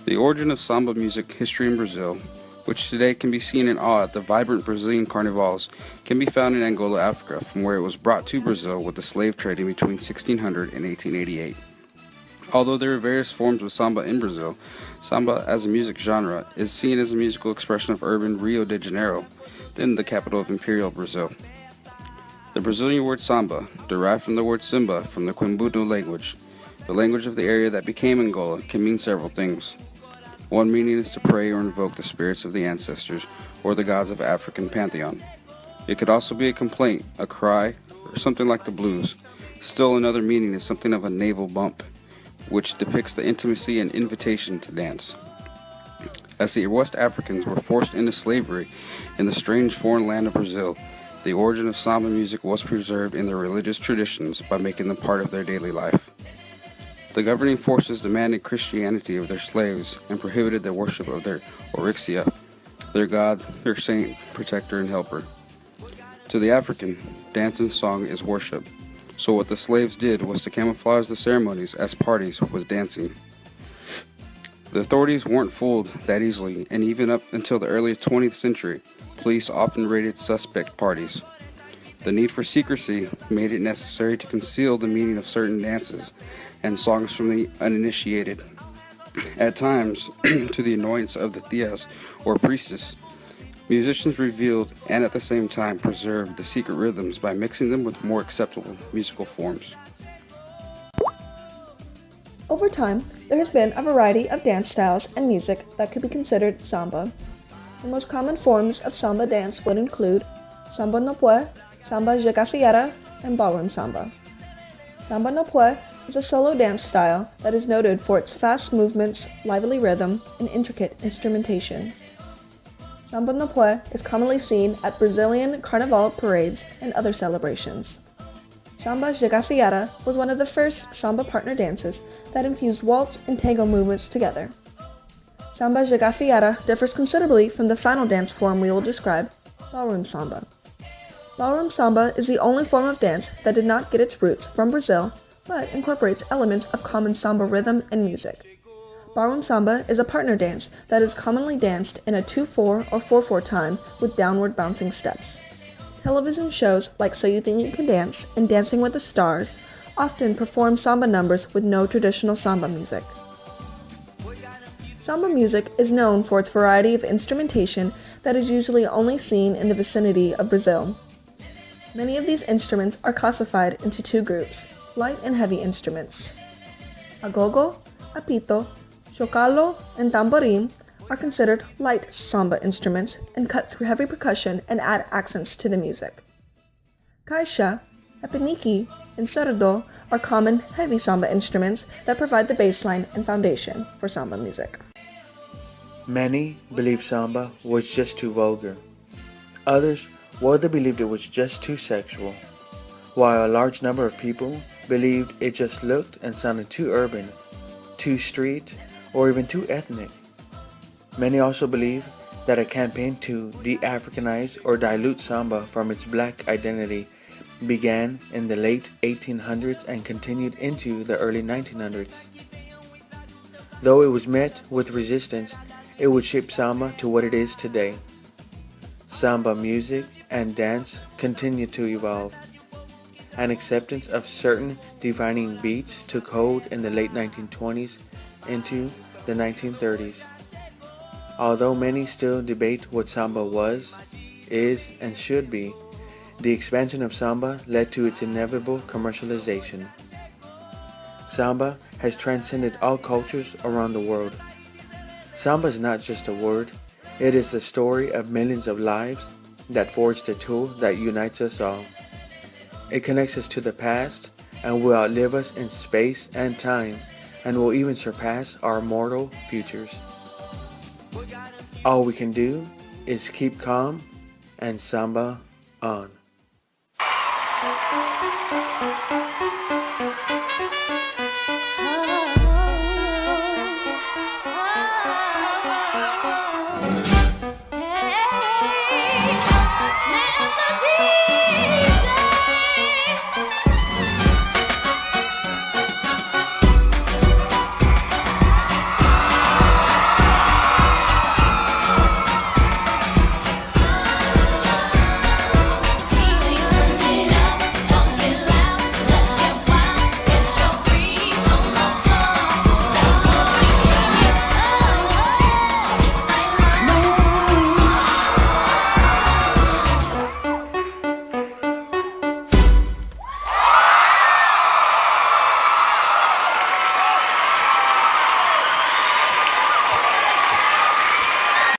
The origin of samba music history in Brazil, which today can be seen in awe at the vibrant Brazilian carnivals, can be found in Angola, Africa, from where it was brought to Brazil with the slave trading between 1600 and 1888. Although there are various forms of samba in Brazil, samba as a music genre is seen as a musical expression of urban Rio de Janeiro, then the capital of Imperial Brazil. The Brazilian word samba, derived from the word simba from the Quimbundo language, the language of the area that became Angola, can mean several things. One meaning is to pray or invoke the spirits of the ancestors or the gods of African pantheon. It could also be a complaint, a cry, or something like the blues. Still another meaning is something of a navel bump, which depicts the intimacy and invitation to dance. As the West Africans were forced into slavery in the strange foreign land of Brazil, the origin of samba music was preserved in their religious traditions by making them part of their daily life. The governing forces demanded Christianity of their slaves and prohibited their worship of their Orixia, their god, their saint, protector, and helper. To the African, dance and song is worship, so what the slaves did was to camouflage the ceremonies as parties with dancing. The authorities weren't fooled that easily, and even up until the early 20th century, police often raided suspect parties. The need for secrecy made it necessary to conceal the meaning of certain dances and songs from the uninitiated. At times, to the annoyance of the tias or priestess, musicians revealed and at the same time preserved the secret rhythms by mixing them with more acceptable musical forms. Over time, there has been a variety of dance styles and music that could be considered samba. The most common forms of samba dance would include samba no pue, samba de gafieira, and ballroom samba. Samba no pue is a solo dance style that is noted for its fast movements, lively rhythm, and intricate instrumentation. Samba no pue is commonly seen at Brazilian carnival parades and other celebrations. Samba de gafieira was one of the first samba partner dances that infused waltz and tango movements together. Samba de gafieira differs considerably from the final dance form we will describe, ballroom samba. Ballroom samba is the only form of dance that did not get its roots from Brazil, but incorporates elements of common samba rhythm and music. Ballroom samba is a partner dance that is commonly danced in a 2/4 or 4/4 time with downward bouncing steps. Television shows like So You Think You Can Dance and Dancing with the Stars often perform samba numbers with no traditional samba music. Samba music is known for its variety of instrumentation that is usually only seen in the vicinity of Brazil. Many of these instruments are classified into two groups, light and heavy instruments. Agogo, apito, chocalo, and tamborim are considered light samba instruments and cut through heavy percussion and add accents to the music. Caixa, apiniki, and cerdo are common heavy samba instruments that provide the baseline and foundation for samba music. Many believe samba was just too vulgar. Others believed it was just too sexual, while a large number of people believed it just looked and sounded too urban, too street, or even too ethnic. Many also believe that a campaign to de-Africanize or dilute samba from its black identity began in the late 1800s and continued into the early 1900s. Though it was met with resistance, it would shape samba to what it is today. Samba music and dance continue to evolve. An acceptance of certain defining beats took hold in the late 1920s into the 1930s. Although many still debate what samba was, is, and should be, the expansion of samba led to its inevitable commercialization. Samba has transcended all cultures around the world. Samba is not just a word, it is the story of millions of lives that forged a tool that unites us all. It connects us to the past and will outlive us in space and time and will even surpass our mortal futures. All we can do is keep calm and samba on.